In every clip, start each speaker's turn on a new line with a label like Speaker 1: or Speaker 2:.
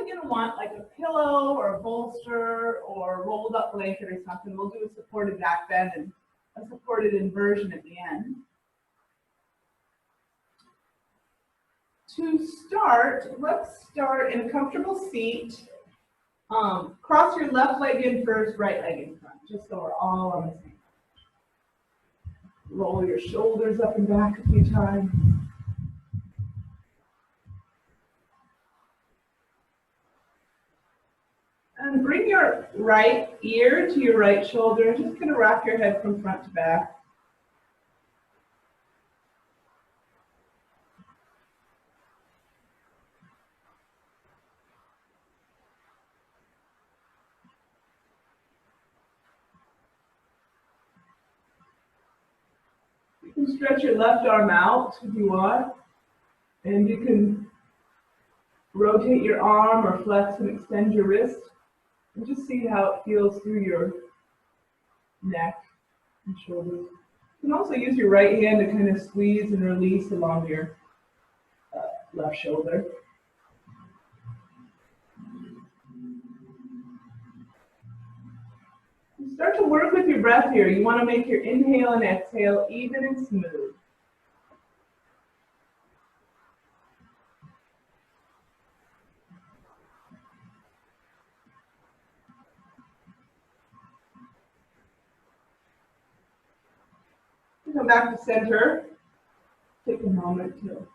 Speaker 1: probably going to want like a pillow or a bolster or a rolled up blanket or something. We'll do a supported back bend and a supported inversion at the end. To start, let's start in a comfortable seat. Cross your left leg in first, right leg in front, just so we're all on the same. Roll your shoulders up and back a few times. And bring your right ear to your right shoulder. Just going to rock your head from front to back. You can stretch your left arm out if you want. And you can rotate your arm or flex and extend your wrist. And just see how it feels through your neck and shoulders. You can also use your right hand to kind of squeeze and release along your left shoulder. You start to work with your breath here. You want to make your inhale and exhale even and smooth. Come back to center. Take a moment to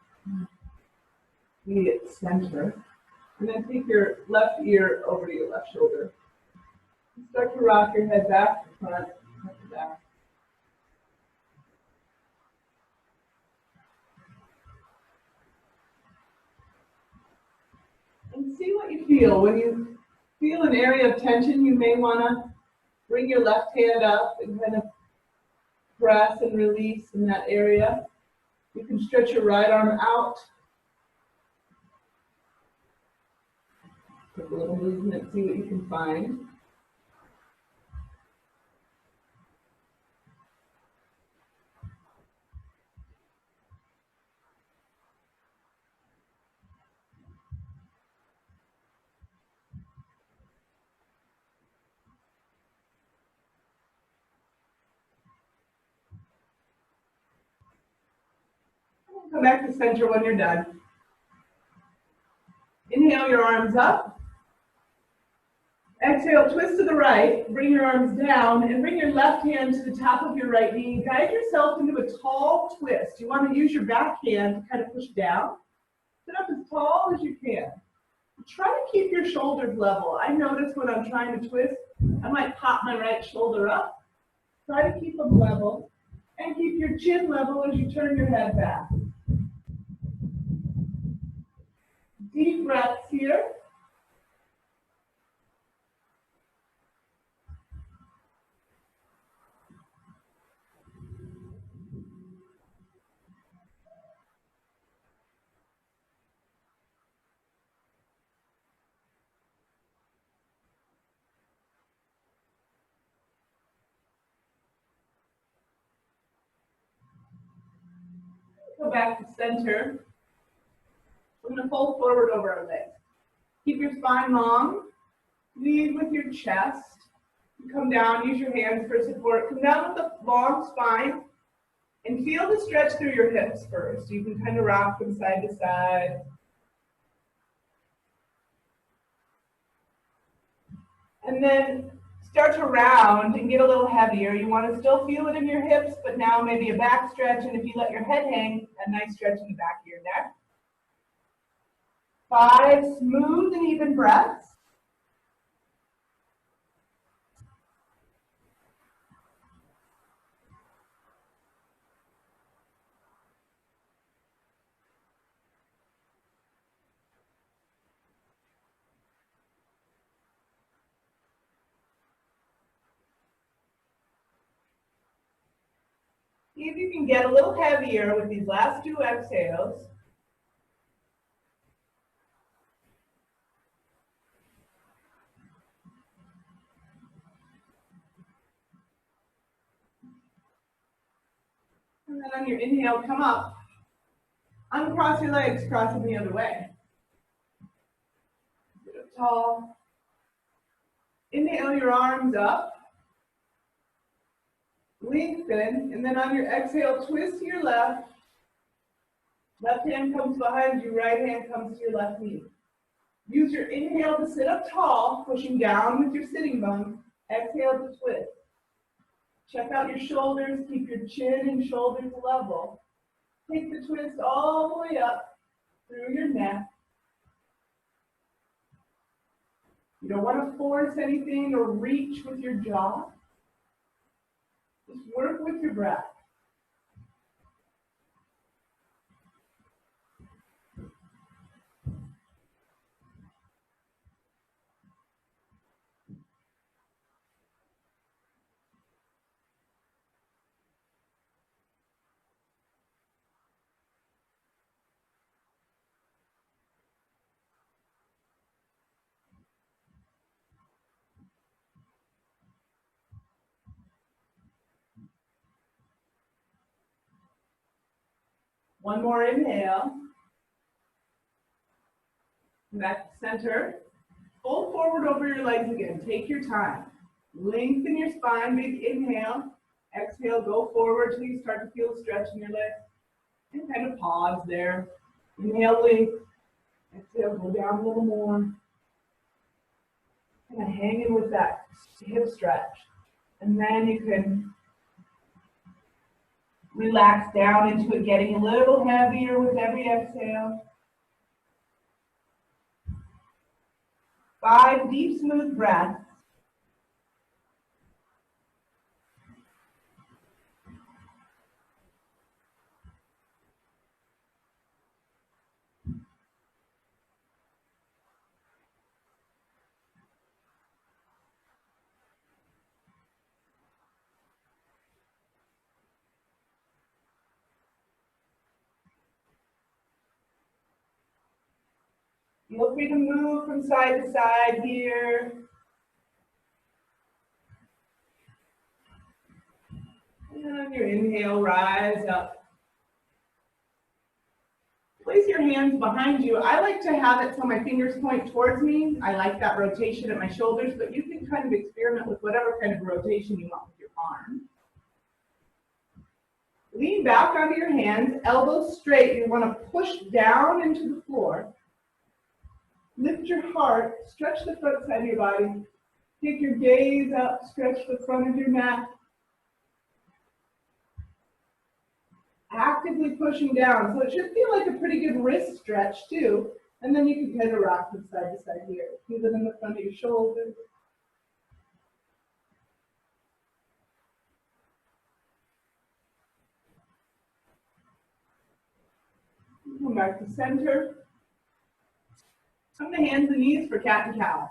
Speaker 1: be at center. And then take your left ear over to your left shoulder. Start to rock your head back to front, front to back. And see what you feel. When you feel an area of tension, you may want to bring your left hand up and kind of press and release in that area. You can stretch your right arm out. Take a little movement, see what you can find. Come back to center when you're done. Inhale your arms up. Exhale, twist to the right. Bring your arms down and bring your left hand to the top of your right knee. Guide yourself into a tall twist. You want to use your back hand to kind of push down. Sit up as tall as you can. Try to keep your shoulders level. I notice when I'm trying to twist, I might pop my right shoulder up. Try to keep them level and keep your chin level as you turn your head back. Deep breaths here. Go back to center. We're going to fold forward over our legs. Keep your spine long. Lead with your chest. Come down, use your hands for support. Come down with a long spine and feel the stretch through your hips first. You can kind of rock from side to side. And then start to round and get a little heavier. You want to still feel it in your hips, but now maybe a back stretch. And if you let your head hang, a nice stretch in the back of your neck. 5 smooth and even breaths. See if you can get a little heavier with these last 2 exhales. And then on your inhale, come up. Uncross your legs, cross them the other way. up tall. Inhale your arms up. Lengthen, and then on your exhale, twist to your left. Left hand comes behind you, right hand comes to your left knee. Use your inhale to sit up tall, pushing down with your sitting bone. Exhale to twist. Check out your shoulders, keep your chin and shoulders level. Take the twist all the way up through your neck. You don't want to force anything or reach with your jaw. Just work with your breath. One more inhale. Back to center. Fold forward over your legs again. Take your time. Lengthen your spine. Big inhale. Exhale, go forward till you start to feel a stretch in your legs. And kind of pause there. Inhale, length. Exhale, go down a little more. Kind of hanging with that hip stretch. And then you can relax down into it, getting a little heavier with every exhale. 5 deep, smooth breaths. Feel free to move from side to side here. And on your inhale, rise up. Place your hands behind you. I like to have it so my fingers point towards me. I like that rotation at my shoulders, but you can kind of experiment with whatever kind of rotation you want with your arm. Lean back onto your hands, elbows straight. You want to push down into the floor. Lift your heart, stretch the front side of your body. Take your gaze up, stretch the front of your neck. Actively pushing down. So it should feel like a pretty good wrist stretch too. And then you can kind of rock from side to side here. Feel it in the front of your shoulders. Come back to center. Come to hands and knees for cat and cow.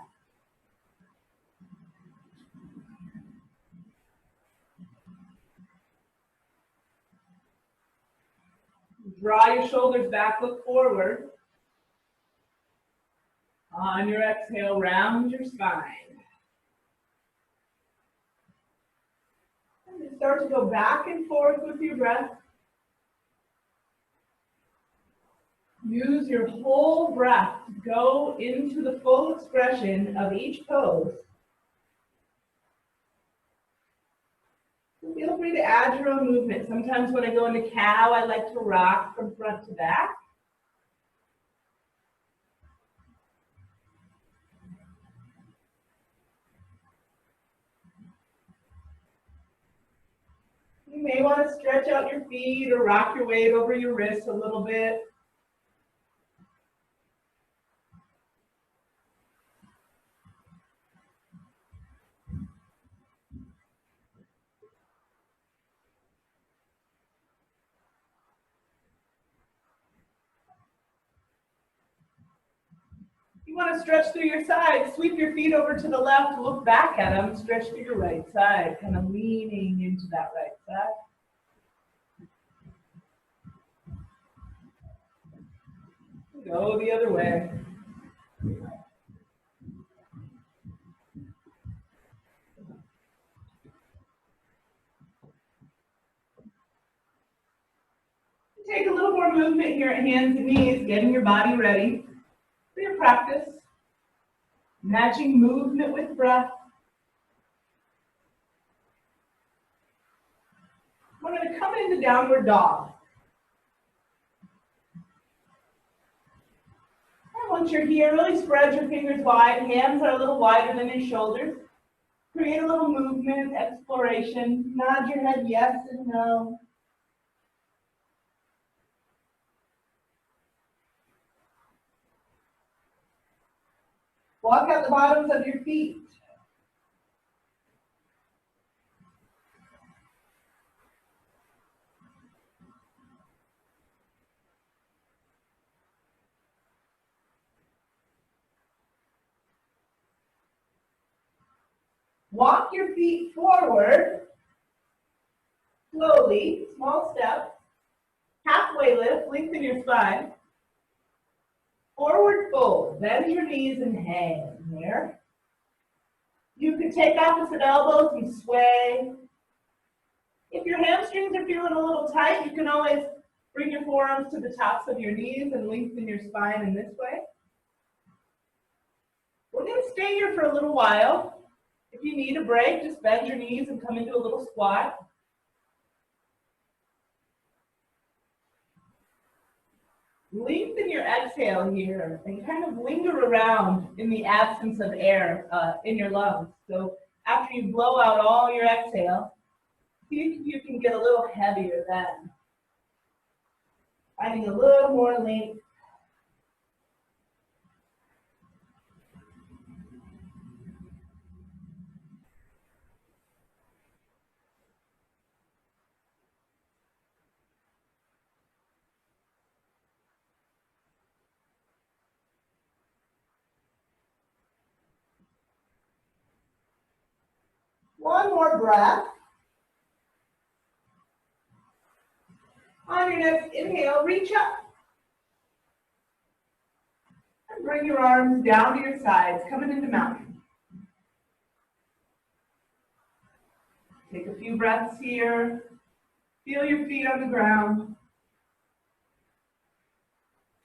Speaker 1: Draw your shoulders back, look forward. On your exhale, round your spine. And you start to go back and forth with your breath. Use your whole breath to go into the full expression of each pose. Feel free to add your own movement. Sometimes when I go into cow, I like to rock from front to back. You may want to stretch out your feet or rock your weight over your wrists a little bit. You want to stretch through your side, sweep your feet over to the left, look back at them, stretch to your right side, kind of leaning into that right side. Go the other way. Take a little more movement here at hands and knees, getting your body ready for your practice. Matching movement with breath. We're going to come into downward dog. And once you're here, really spread your fingers wide. Hands are a little wider than your shoulders. Create a little movement, exploration. Nod your head yes and no. Walk out the bottoms of your feet. Walk your feet forward, slowly, small steps. Halfway lift, lengthen your spine. Forward fold, bend your knees and hang there. You could take opposite elbows and sway. If your hamstrings are feeling a little tight, you can always bring your forearms to the tops of your knees and lengthen your spine in this way. We're going to stay here for a little while. If you need a break, just bend your knees and come into a little squat. Lengthen your exhale here and kind of linger around in the absence of air in your lungs. So after you blow out all your exhale, see if you can get a little heavier then. Finding a little more length. One more breath. On your next inhale, reach up. And bring your arms down to your sides, coming into mountain. Take a few breaths here. Feel your feet on the ground.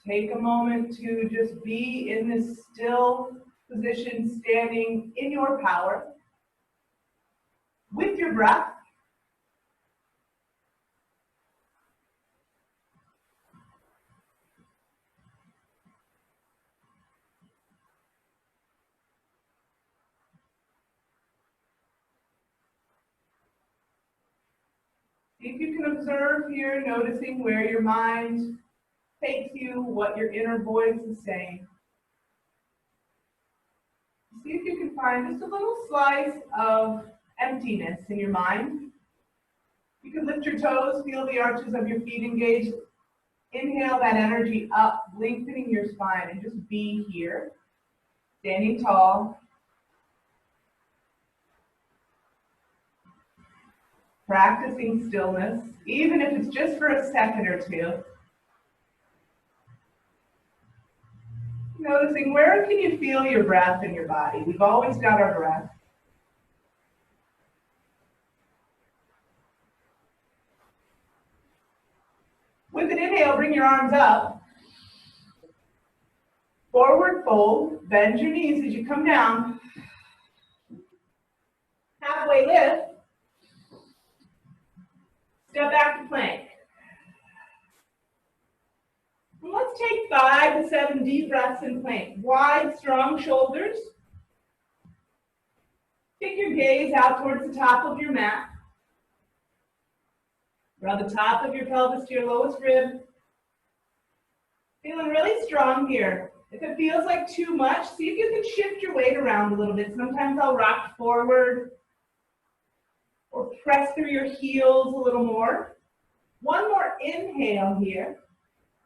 Speaker 1: Take a moment to just be in this still position, standing in your power. With your breath. See if you can observe here, noticing where your mind takes you, what your inner voice is saying. See if you can find just a little slice of emptiness in your mind. You can lift your toes, feel the arches of your feet engaged. Inhale that energy up, lengthening your spine, and just be here, standing tall. Practicing stillness, even if it's just for a second or two. Noticing where can you feel your breath in your body? We've always got our breath. With an inhale, bring your arms up. Forward fold, bend your knees as you come down. Halfway lift. Step back to plank. And let's take 5 to 7 deep breaths in plank. Wide, strong shoulders. Take your gaze out towards the top of your mat. Draw the top of your pelvis to your lowest rib. Feeling really strong here. If it feels like too much, see if you can shift your weight around a little bit. Sometimes I'll rock forward or press through your heels a little more. One more inhale here.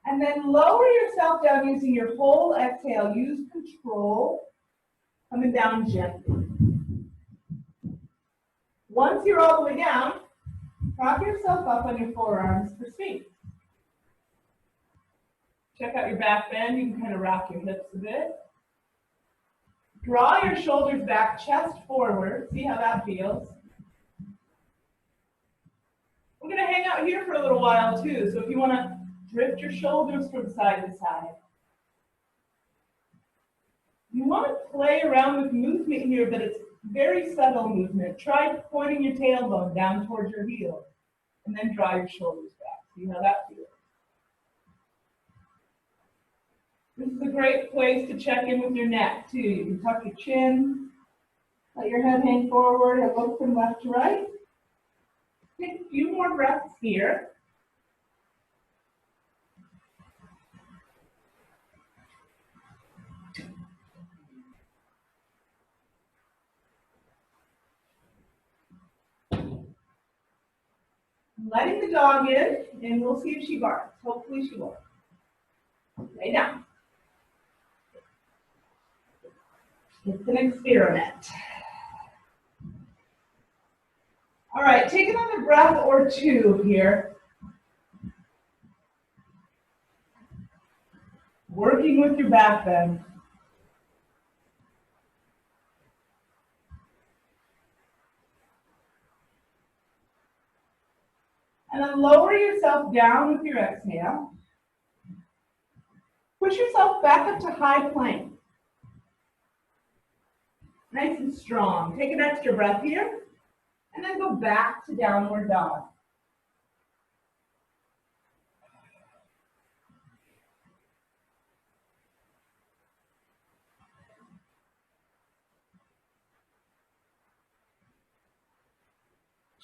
Speaker 1: And then lower yourself down using your whole exhale. Use control. Coming down gently. Once you're all the way down, prop yourself up on your forearms for Sphinx. Check out your back bend. You can kind of rock your hips a bit. Draw your shoulders back, chest forward. See how that feels. We're going to hang out here for a little while too. So if you want to drift your shoulders from side to side. You want to play around with movement here, but it's very subtle movement. Try pointing your tailbone down towards your heel, and then draw your shoulders back. See how that feels. This is a great place to check in with your neck, too. You can tuck your chin, let your head hang forward, and look from left to right. Take a few more breaths here. Letting the dog in, and we'll see if she barks. Hopefully she won't. Lay down. It's an experiment. All right, take another breath or two here. Working with your back bend. And then lower yourself down with your exhale. Push yourself back up to high plank. Nice and strong. Take an extra breath here, and then go back to downward dog.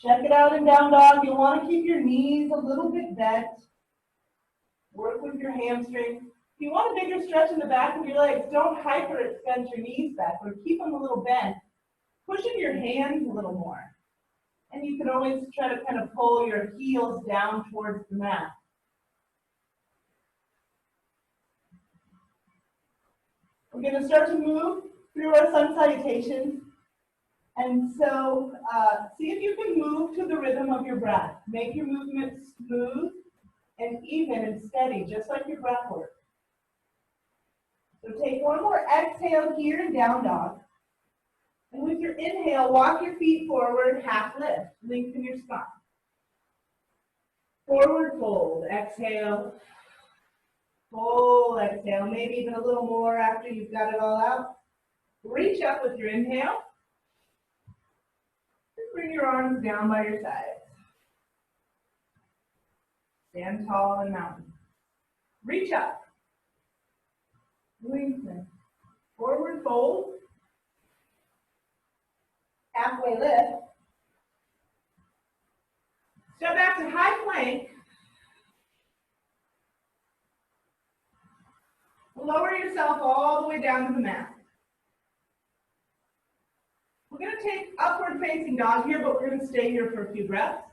Speaker 1: Check it out in down dog. You'll want to keep your knees a little bit bent. Work with your hamstrings. If you want a bigger stretch in the back of your legs, don't hyperextend your knees back, or keep them a little bent. Push in your hands a little more. And you can always try to kind of pull your heels down towards the mat. We're going to start to move through our sun salutations. And so see if you can move to the rhythm of your breath. Make your movement smooth and even and steady, just like your breath work. So take one more exhale here in down dog. And with your inhale, walk your feet forward, half lift, lengthen your spine. Forward fold, exhale. Full exhale, maybe even a little more after you've got it all out. Reach up with your inhale. And bring your arms down by your sides. Stand tall and mountain. Reach up. Lengthen. Forward fold. Halfway lift. Step back to high plank. Lower yourself all the way down to the mat. We're going to take upward facing dog here, but we're going to stay here for a few breaths.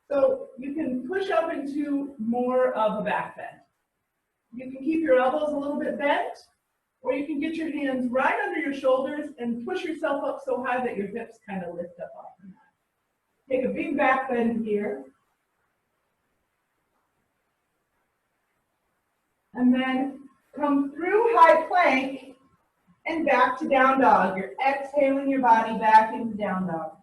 Speaker 1: So you can push up into more of a back bend. You can keep your elbows a little bit bent, or you can get your hands right under your shoulders and push yourself up so high that your hips kind of lift up off the mat. Take a big back bend here. And then come through high plank and back to down dog. You're exhaling your body back into down dog.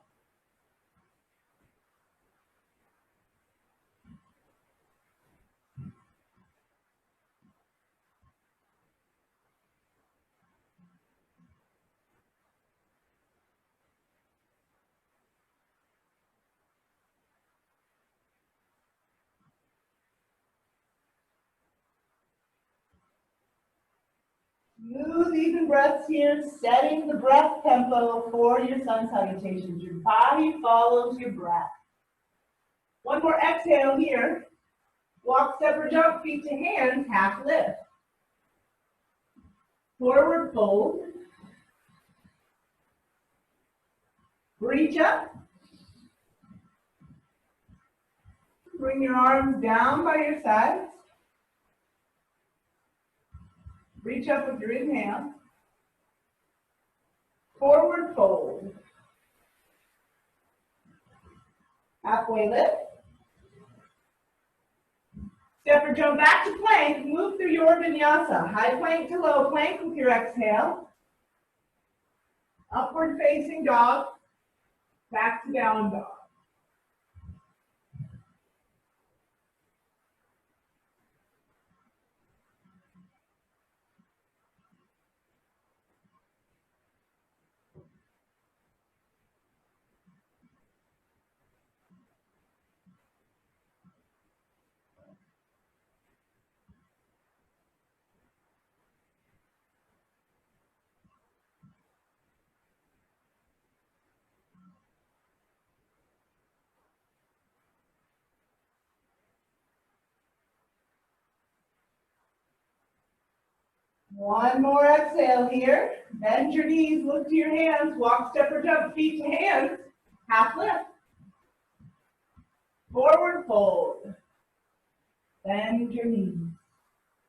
Speaker 1: Smooth, even breaths here, setting the breath tempo for your sun salutations. Your body follows your breath. One more exhale here. Walk, step, or jump, feet to hands, half lift. Forward fold. Reach up. Bring your arms down by your sides. Reach up with your inhale. Forward fold. Halfway lift. Step or jump back to plank. Move through your vinyasa. High plank to low plank with your exhale. Upward facing dog. Back to down dog. One more exhale here. Bend your knees, look to your hands, walk, step, or jump, feet to hands. Half lift. Forward fold. Bend your knees.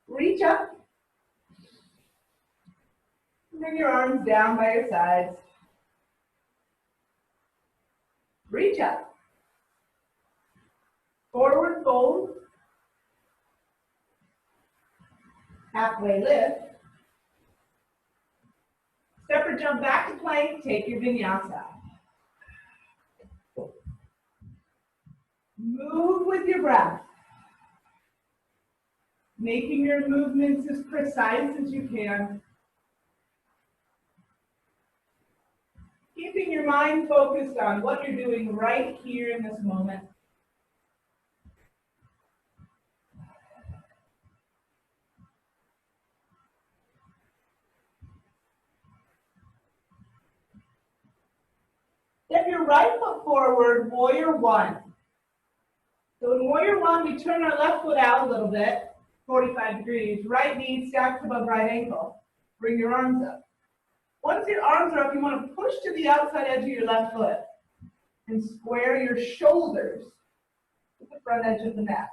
Speaker 1: Reach up. Bring your arms down by your sides. Reach up. Forward fold. Halfway lift. Step or jump back to plank. Take your vinyasa. Move with your breath. Making your movements as precise as you can. Keeping your mind focused on what you're doing right here in this moment. Step your right foot forward, warrior one. So in warrior one, we turn our left foot out a little bit, 45 degrees. Right knee stacked above right ankle. Bring your arms up. Once your arms are up, you want to push to the outside edge of your left foot and square your shoulders to the front edge of the mat.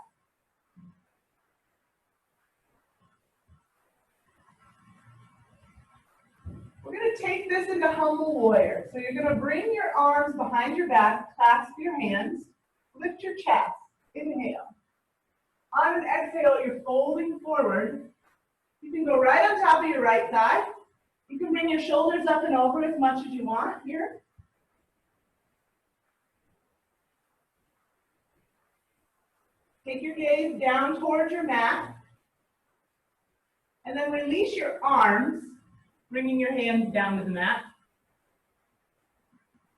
Speaker 1: We're going to take this into humble warrior. So you're going to bring your arms behind your back, clasp your hands, lift your chest. Inhale. On an exhale, you're folding forward. You can go right on top of your right thigh. You can bring your shoulders up and over as much as you want here. Take your gaze down towards your mat. And then release your arms, bringing your hands down to the mat.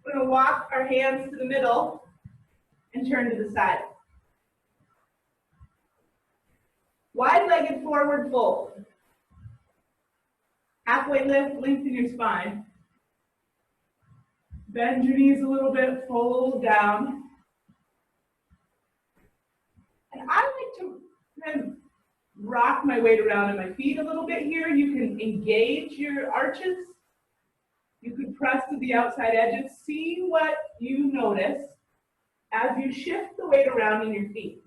Speaker 1: We're going to walk our hands to the middle and turn to the side. Wide-legged forward fold. Halfway lift, lengthen your spine. Bend your knees a little bit, fold down. And I like to kind of rock my weight around in my feet a little bit here. You can engage your arches. You could press to the outside edges. See what you notice as you shift the weight around in your feet.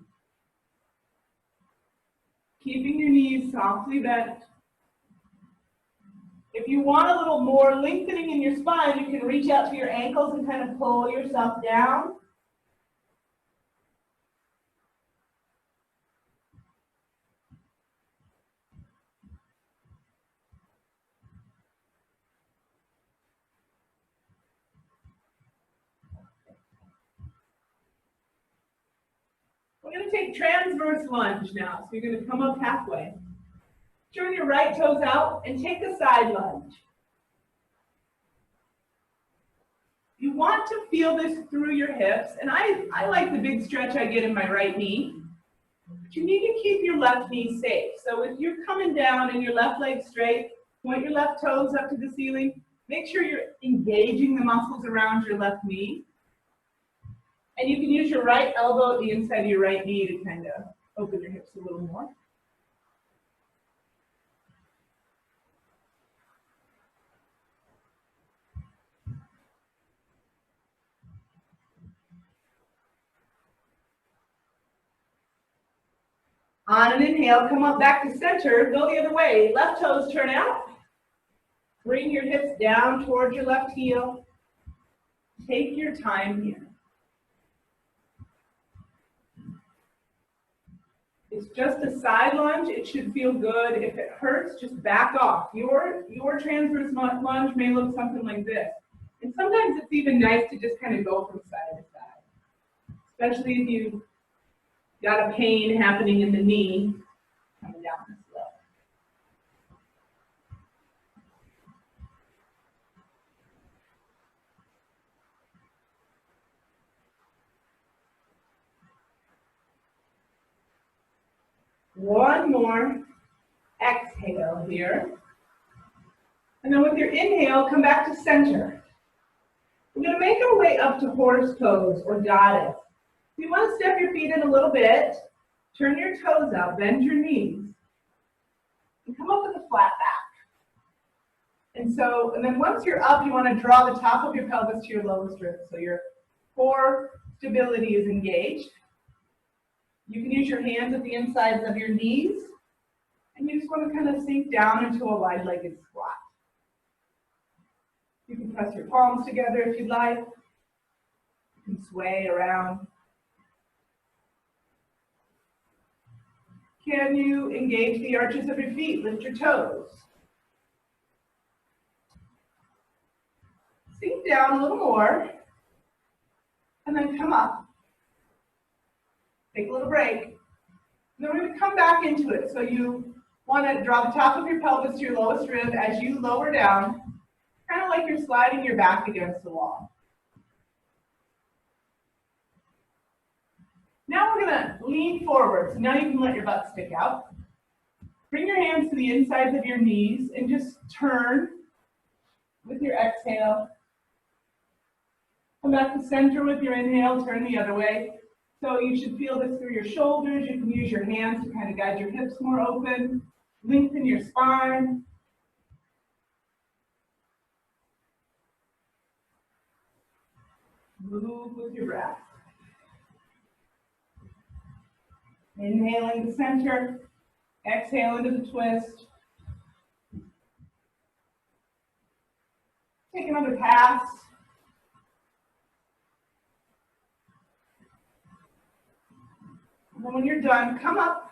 Speaker 1: Keeping your knees softly bent. If you want a little more lengthening in your spine, you can reach out to your ankles and kind of pull yourself down. We're going to take transverse lunge now. So you're going to come up halfway. Turn your right toes out and take a side lunge. You want to feel this through your hips, and I like the big stretch I get in my right knee. But you need to keep your left knee safe. So if you're coming down and your left leg straight, point your left toes up to the ceiling. Make sure you're engaging the muscles around your left knee. And you can use your right elbow at the inside of your right knee to kind of open your hips a little more. On an inhale, come up back to center, go the other way. Left toes turn out. Bring your hips down towards your left heel. Take your time here. It's just a side lunge. It should feel good. If it hurts, just back off. Your transverse lunge may look something like this. And sometimes it's even nice to just kind of go from side to side, especially if you've got a pain happening in the knee coming down this low. One more exhale here. And then with your inhale, come back to center. We're going to make our way up to horse pose or goddess. If you want to step your feet in a little bit, turn your toes out, bend your knees, and come up with a flat back. And then once you're up, you want to draw the top of your pelvis to your lowest rib. So your core stability is engaged. You can use your hands at the insides of your knees. And you just want to kind of sink down into a wide-legged squat. You can press your palms together if you'd like. You can sway around. Can you engage the arches of your feet? Lift your toes. Sink down a little more, and then come up. Take a little break. And then we're going to come back into it. So you want to draw the top of your pelvis to your lowest rib as you lower down, kind of like you're sliding your back against the wall. Now we're going to lean forward. So now you can let your butt stick out. Bring your hands to the insides of your knees and just turn with your exhale. Come back to center with your inhale, turn the other way. So you should feel this through your shoulders. You can use your hands to kind of guide your hips more open. Lengthen your spine. Move with your breath. Inhaling to center. Exhale into the twist. Take another pass. And then when you're done, come up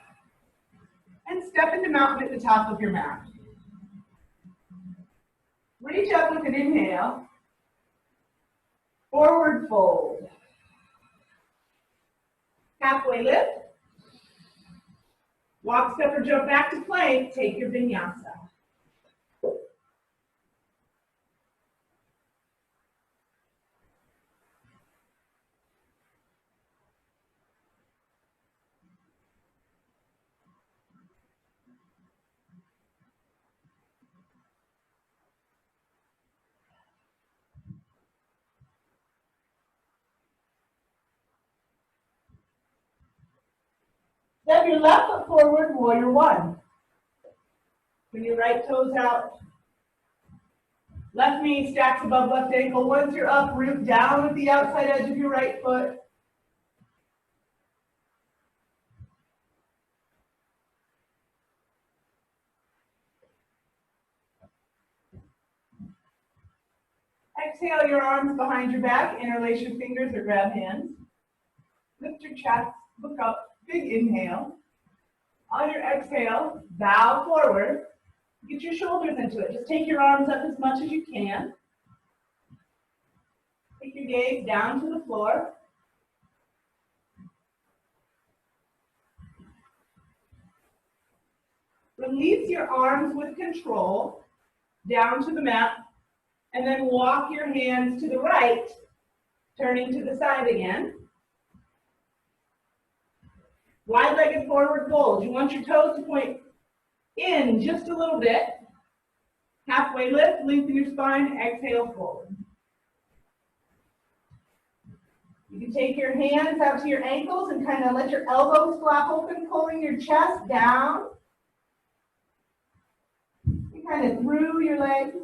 Speaker 1: and step into mountain at the top of your mat. Reach up with an inhale. Forward fold. Halfway lift. Walk, step, or jump back to plank. Take your vinyasa. Step your left foot forward, warrior one. Bring your right toes out. Left knee stacks above left ankle. Once you're up, root down with the outside edge of your right foot. Exhale your arms behind your back. Interlace your fingers or grab hands. Lift your chest, look up. Big inhale. On your exhale, bow forward. Get your shoulders into it. Just take your arms up as much as you can. Take your gaze down to the floor. Release your arms with control down to the mat, and then walk your hands to the right, turning to the side again. Wide-legged forward fold. You want your toes to point in just a little bit. Halfway lift, lengthen your spine, exhale, fold. You can take your hands out to your ankles and kind of let your elbows flap open, pulling your chest down. You kind of through your legs.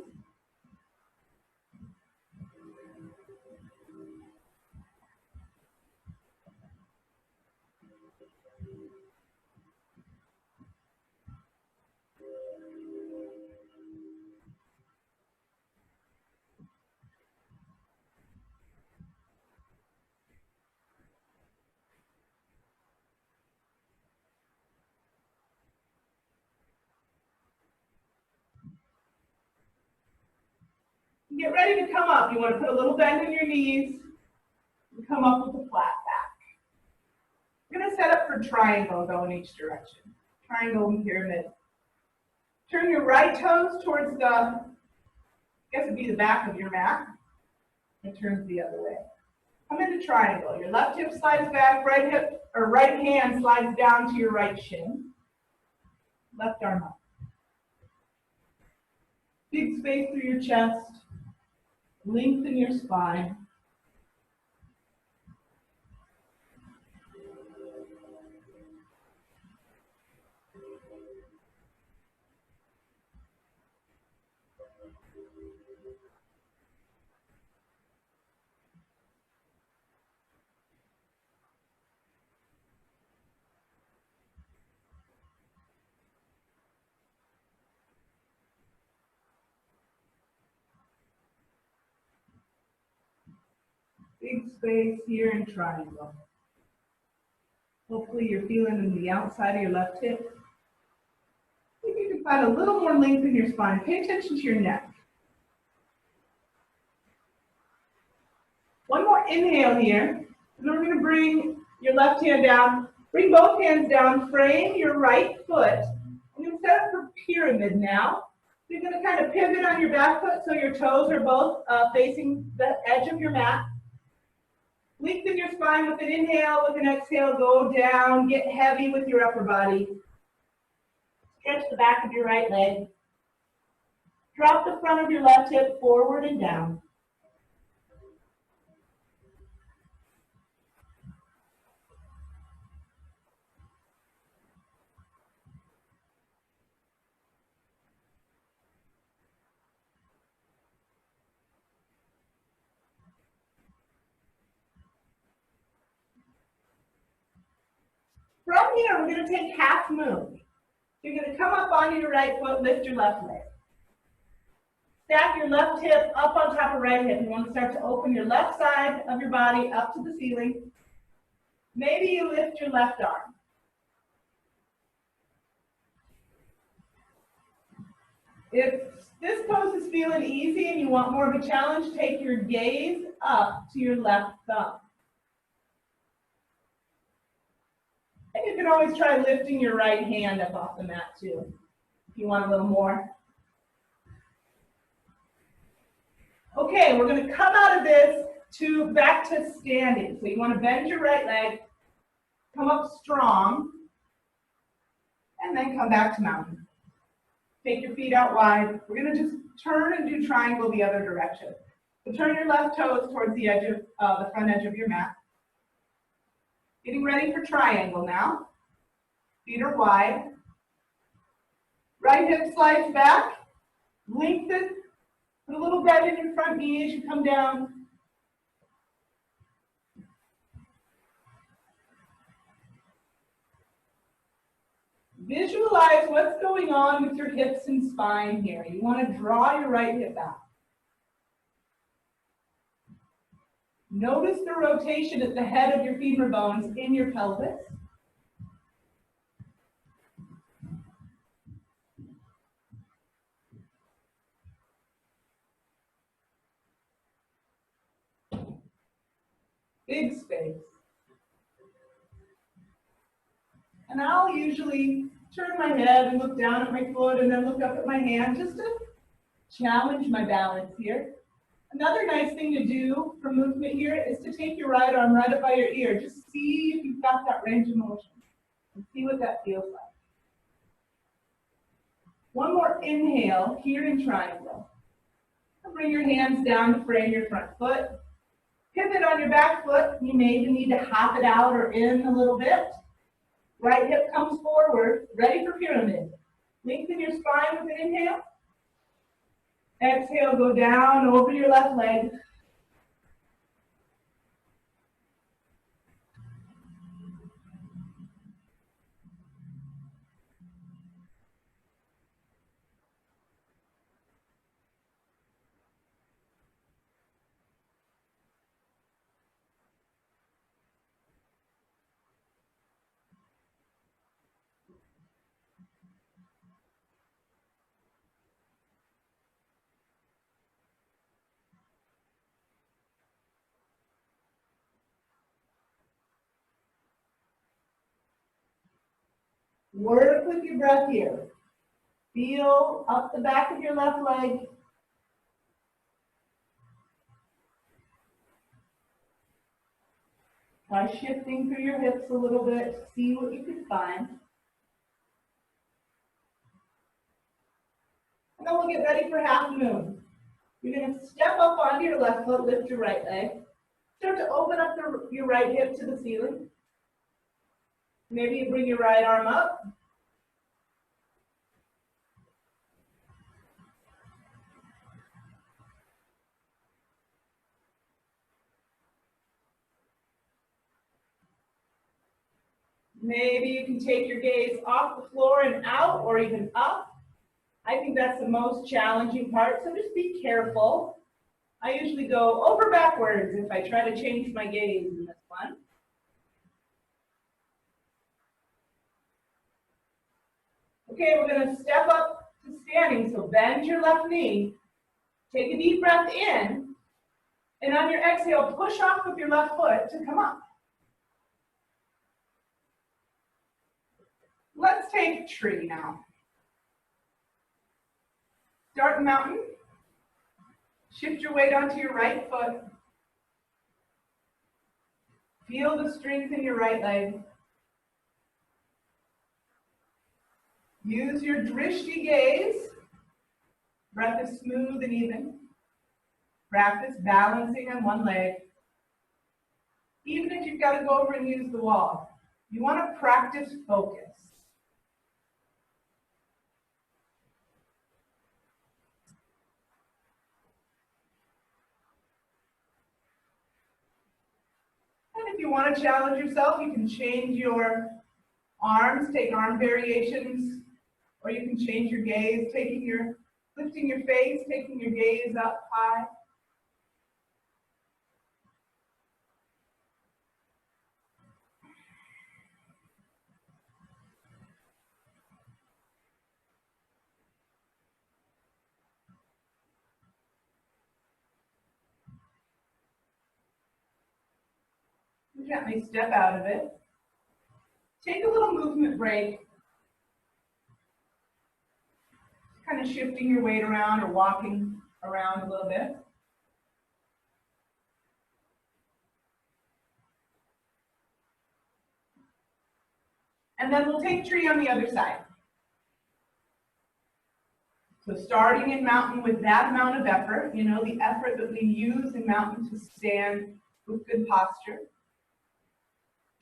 Speaker 1: Get ready to come up. You want to put a little bend in your knees and come up with a flat back. We're going to set up for triangle, go in each direction. Triangle and pyramid. Turn your right toes towards the, I guess it'd be the back of your mat, and turn the other way. Come into triangle. Your left hip slides back, right hip or right hand slides down to your right shin. Left arm up. Big space through your chest. Lengthen your spine. Big space here in triangle. Hopefully you're feeling in the outside of your left hip. See if you can find a little more length in your spine. Pay attention to your neck. One more inhale here. And then we're going to bring your left hand down. Bring both hands down. Frame your right foot. I'm going to set up for pyramid now. You're going to kind of pivot on your back foot so your toes are both facing the edge of your mat. Lengthen your spine with an inhale. With an exhale, go down. Get heavy with your upper body. Stretch the back of your right leg. Drop the front of your left hip forward and down. From here, we're going to take half moon. You're going to come up onto your right foot, lift your left leg. Stack your left hip up on top of right hip. You want to start to open your left side of your body up to the ceiling. Maybe you lift your left arm. If this pose is feeling easy and you want more of a challenge, take your gaze up to your left thumb. And you can always try lifting your right hand up off the mat too, if you want a little more. Okay, we're going to come out of this to back to standing. So you want to bend your right leg, come up strong, and then come back to mountain. Take your feet out wide. We're going to just turn and do triangle the other direction. So turn your left toes towards the edge of the front edge of your mat. Getting ready for triangle now. Feet are wide. Right hip slides back. Lengthen. Put a little bend in your front knee as you come down. Visualize what's going on with your hips and spine here. You want to draw your right hip out. Notice the rotation at the head of your femur bones in your pelvis. Big space. And I'll usually turn my head and look down at my foot and then look up at my hand just to challenge my balance here. Another nice thing to do for movement here is to take your right arm right up by your ear. Just see if you've got that range of motion and see what that feels like. One more inhale here in triangle. And bring your hands down to frame your front foot. Pivot on your back foot. You may even need to hop it out or in a little bit. Right hip comes forward, ready for pyramid. Lengthen your spine with an inhale. Exhale, go down over your left leg. Work with your breath here. Feel up the back of your left leg. Try shifting through your hips a little bit. See what you can find. And then we'll get ready for half moon. You're going to step up onto your left foot, lift your right leg. Start to open up your right hip to the ceiling. Maybe you bring your right arm up. Maybe you can take your gaze off the floor and out or even up. I think that's the most challenging part, so just be careful. I usually go over backwards if I try to change my gaze in this one. Okay, we're going to step up to standing, so bend your left knee. Take a deep breath in, and on your exhale, push off with your left foot to come up. Let's take tree now. Start mountain. Shift your weight onto your right foot. Feel the strength in your right leg. Use your drishti gaze. Breath is smooth and even. Practice balancing on one leg. Even if you've got to go over and use the wall, you want to practice focus. And if you want to challenge yourself, you can change your arms, take arm variations, or you can change your gaze, lifting your face, taking your gaze up high. Gently step out of it. Take a little movement break. Kind of shifting your weight around or walking around a little bit. And then we'll take tree on the other side. So starting in mountain with that amount of effort, the effort that we use in mountain to stand with good posture.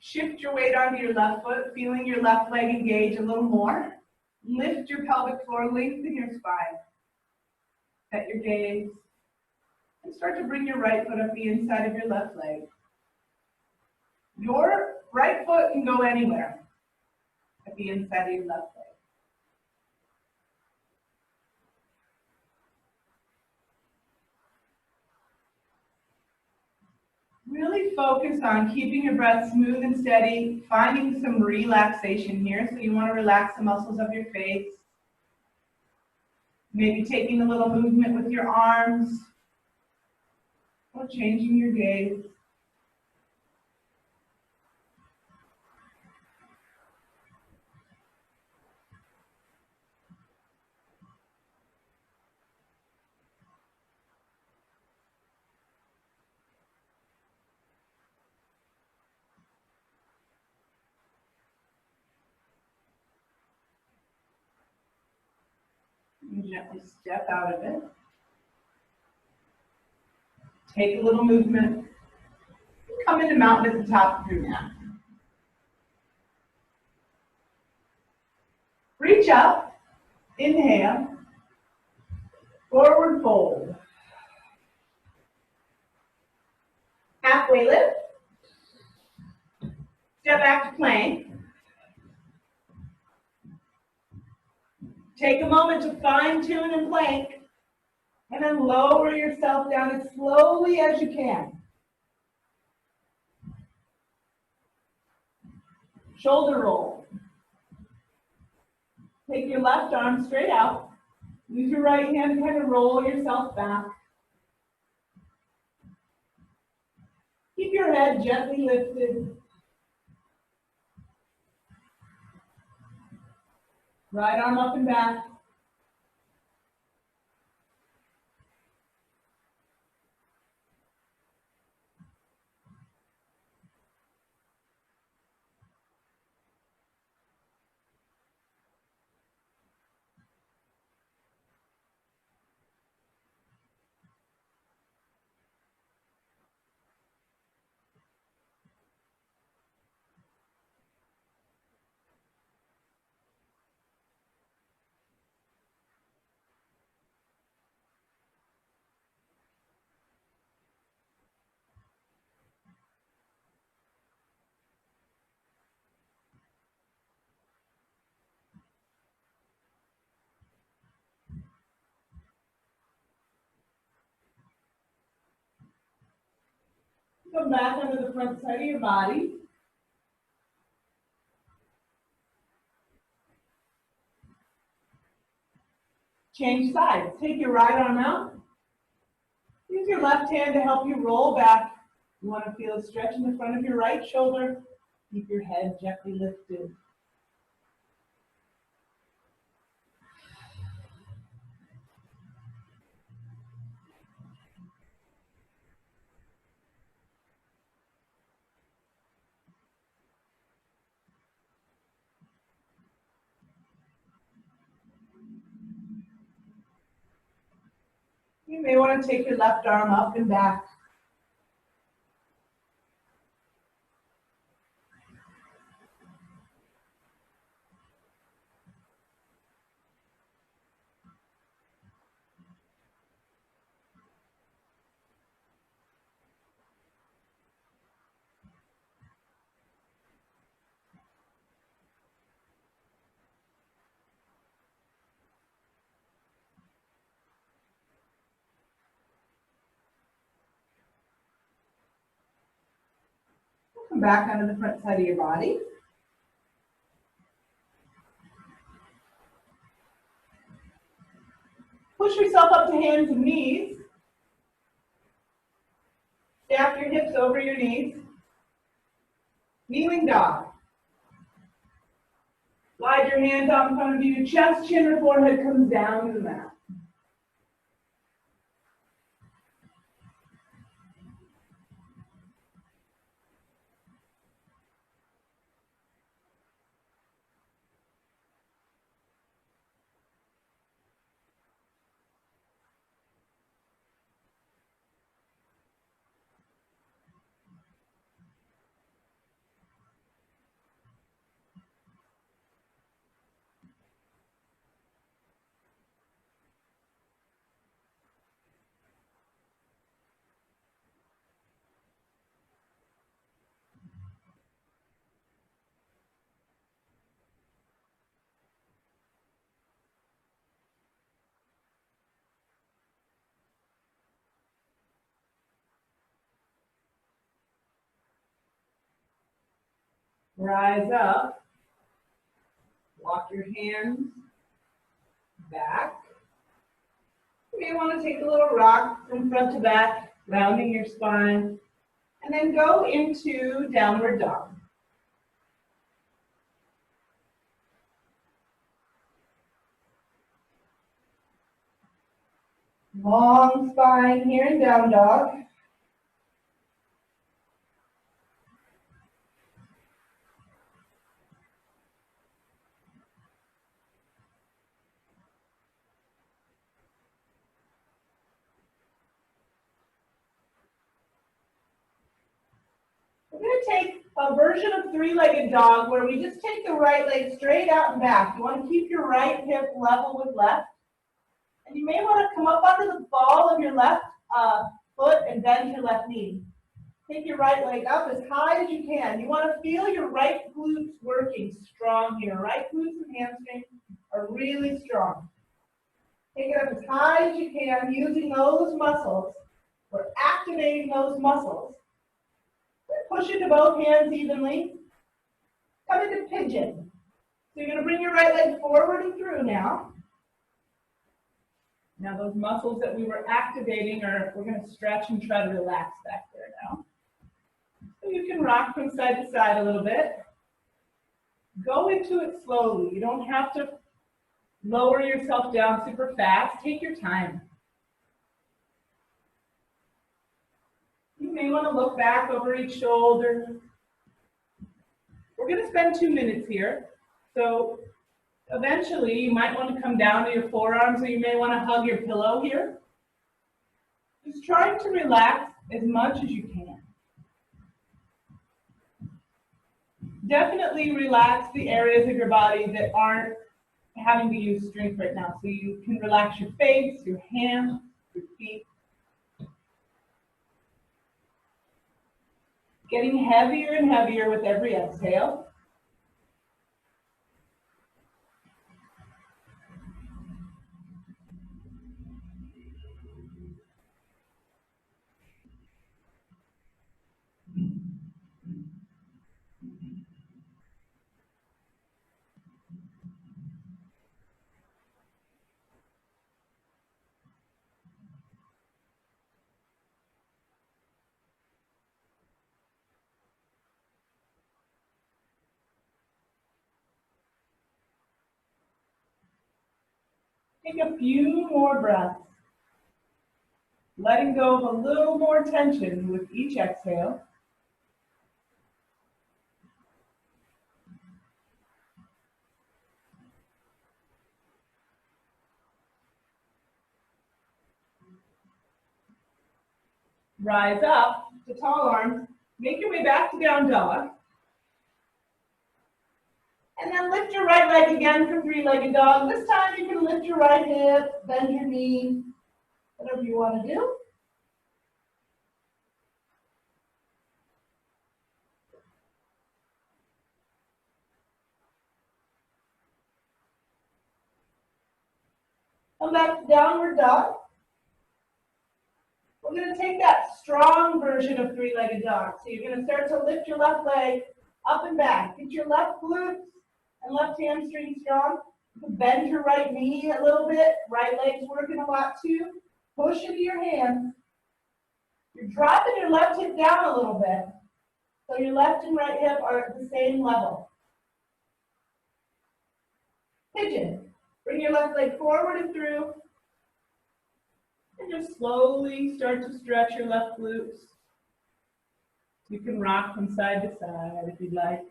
Speaker 1: Shift your weight onto your left foot, feeling your left leg engage a little more. Lift your pelvic floor, lengthen your spine. Set your gaze. And start to bring your right foot up the inside of your left leg. Your right foot can go anywhere at the inside of your left leg. Really focus on keeping your breath smooth and steady, finding some relaxation here. So you want to relax the muscles of your face. Maybe taking a little movement with your arms or changing your gaze. And gently step out of it. Take a little movement. Come into mountain at the top of your mat. Reach up. Inhale. Forward fold. Halfway lift. Step back to plank. Take a moment to fine tune in plank. And then lower yourself down as slowly as you can. Shoulder roll. Take your left arm straight out. Use your right hand to kind of roll yourself back. Keep your head gently lifted. Right arm up and back. Come back onto the front side of your body. Change sides. Take your right arm out. Use your left hand to help you roll back. You want to feel a stretch in the front of your right shoulder. Keep your head gently lifted. You may want to take your left arm up and back. Come back onto the front side of your body. Push yourself up to hands and knees. Stack your hips over your knees. Kneeling dog. Slide your hands out in front of you. Chest, chin, or forehead comes down to the mat. Rise up. Walk your hands back. You may want to take a little rock from front to back, rounding your spine, and then go into downward dog. Long spine here in down dog. We're going to take a version of three-legged dog where we just take the right leg straight out and back. You want to keep your right hip level with left. And you may want to come up onto the ball of your left foot and bend your left knee. Take your right leg up as high as you can. You want to feel your right glutes working strong here. Right glutes and hamstrings are really strong. Take it up as high as you can using those muscles. We're activating those muscles. Push into both hands evenly. Come into pigeon. So you're going to bring your right leg forward and through now. Now those muscles that we were activating we're going to stretch and try to relax back there now. So you can rock from side to side a little bit. Go into it slowly. You don't have to lower yourself down super fast. Take your time. You may want to look back over each shoulder. We're going to spend 2 minutes here. So eventually you might want to come down to your forearms, or you may want to hug your pillow here. Just trying to relax as much as you can. Definitely relax the areas of your body that aren't having to use strength right now. So you can relax your face, your hands, your feet. Getting heavier and heavier with every exhale. Take a few more breaths. Letting go of a little more tension with each exhale. Rise up to tall arms. Make your way back to down dog. And then lift your right leg again for three-legged dog. This time you can lift your right hip, bend your knee, whatever you want to do. Come back to downward dog. We're going to take that strong version of three-legged dog. So you're going to start to lift your left leg up and back. Get your left glutes and left hamstring strong. You can bend your right knee a little bit. Right leg's working a lot too. Push into your hands. You're dropping your left hip down a little bit. So your left and right hip are at the same level. Pigeon. Bring your left leg forward and through. And just slowly start to stretch your left glutes. You can rock from side to side if you'd like.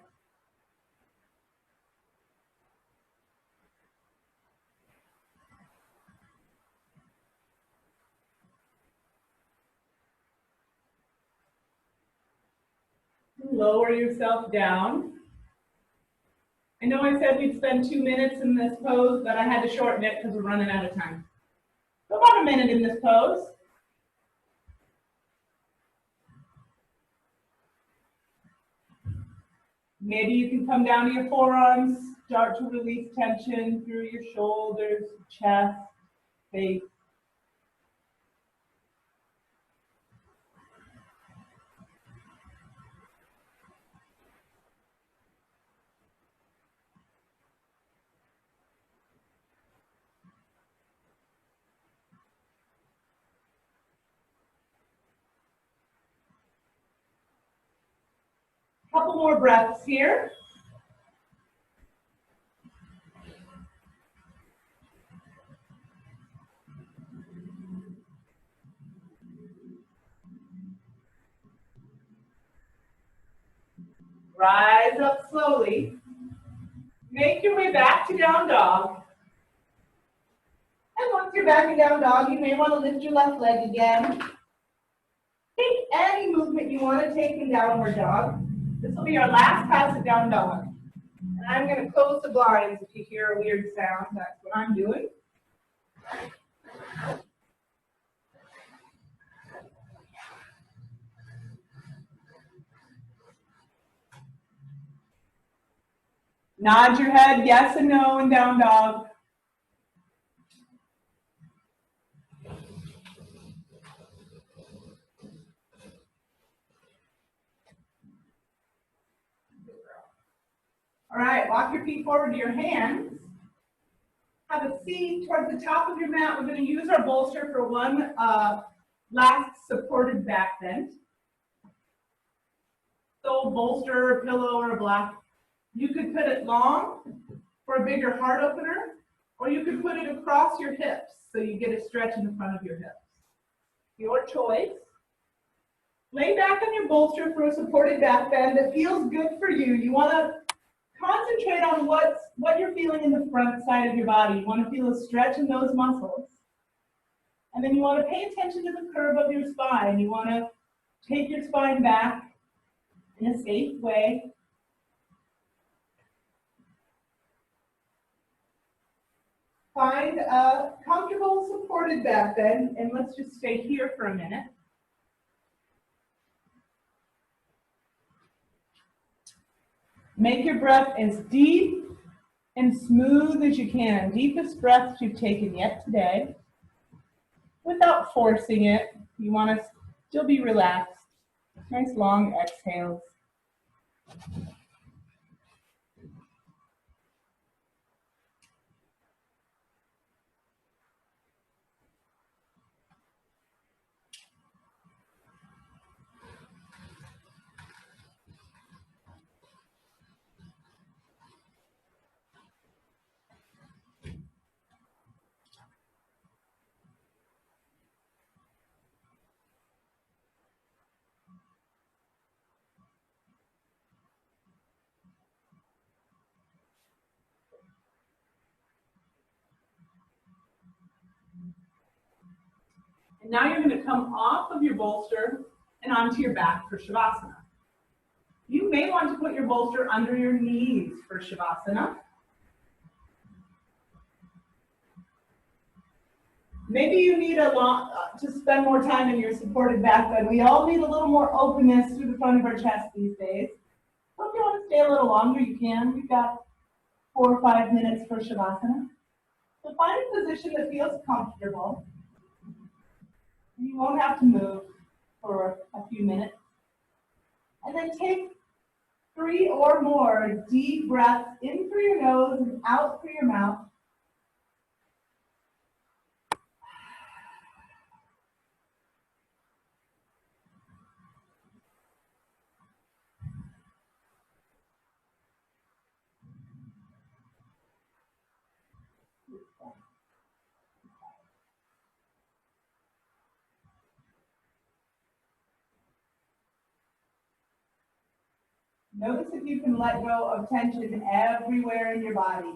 Speaker 1: Lower yourself down. I know I said we'd spend 2 minutes in this pose, but I had to shorten it because we're running out of time. So about a minute in this pose. Maybe you can come down to your forearms, start to release tension through your shoulders, chest, face. Couple more breaths here. Rise up slowly. Make your way back to down dog. And once you're back in down dog, you may want to lift your left leg again. Take any movement you want to take in downward dog. This will be our last pass at down dog. And I'm going to close the blinds if you hear a weird sound. That's what I'm doing. Nod your head yes and no in down dog. All right, walk your feet forward to your hands. Have a seat towards the top of your mat. We're going to use our bolster for one last supported back bend. So bolster, a pillow, or a block. You could put it long for a bigger heart opener, or you could put it across your hips so you get a stretch in the front of your hips. Your choice. Lay back on your bolster for a supported back bend that feels good for you. You want to concentrate on what you're feeling in the front side of your body. You want to feel a stretch in those muscles. And then you want to pay attention to the curve of your spine. You want to take your spine back in a safe way. Find a comfortable supported back bend, and let's just stay here for a minute. Make your breath as deep and smooth as you can. Deepest breath you've taken yet today. Without forcing it, you want to still be relaxed. Nice long exhales. And now you're going to come off of your bolster and onto your back for Shavasana. You may want to put your bolster under your knees for Shavasana. Maybe you need to spend more time in your supported back bed. We all need a little more openness through the front of our chest these days. So if you want to stay a little longer, you can. We've got 4 or 5 minutes for Shavasana. So find a position that feels comfortable. You won't have to move for a few minutes. And then take 3 or more deep breaths in through your nose and out through your mouth. Notice if you can let go of tension everywhere in your body.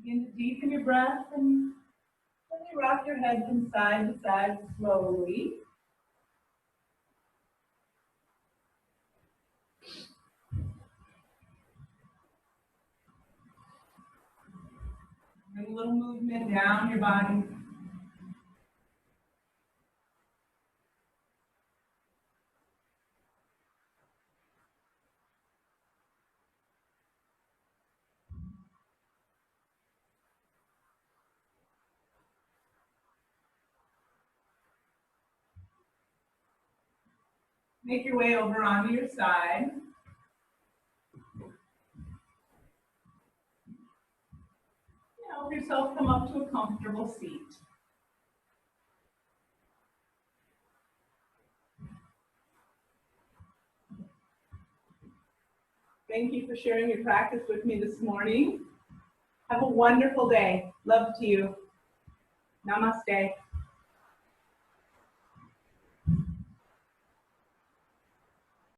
Speaker 1: Begin to deepen your breath and gently rock your head from side to side slowly. Bring a little movement down your body. Make your way over onto your side. Help yourself come up to a comfortable seat. Thank you for sharing your practice with me this morning. Have a wonderful day. Love to you. Namaste.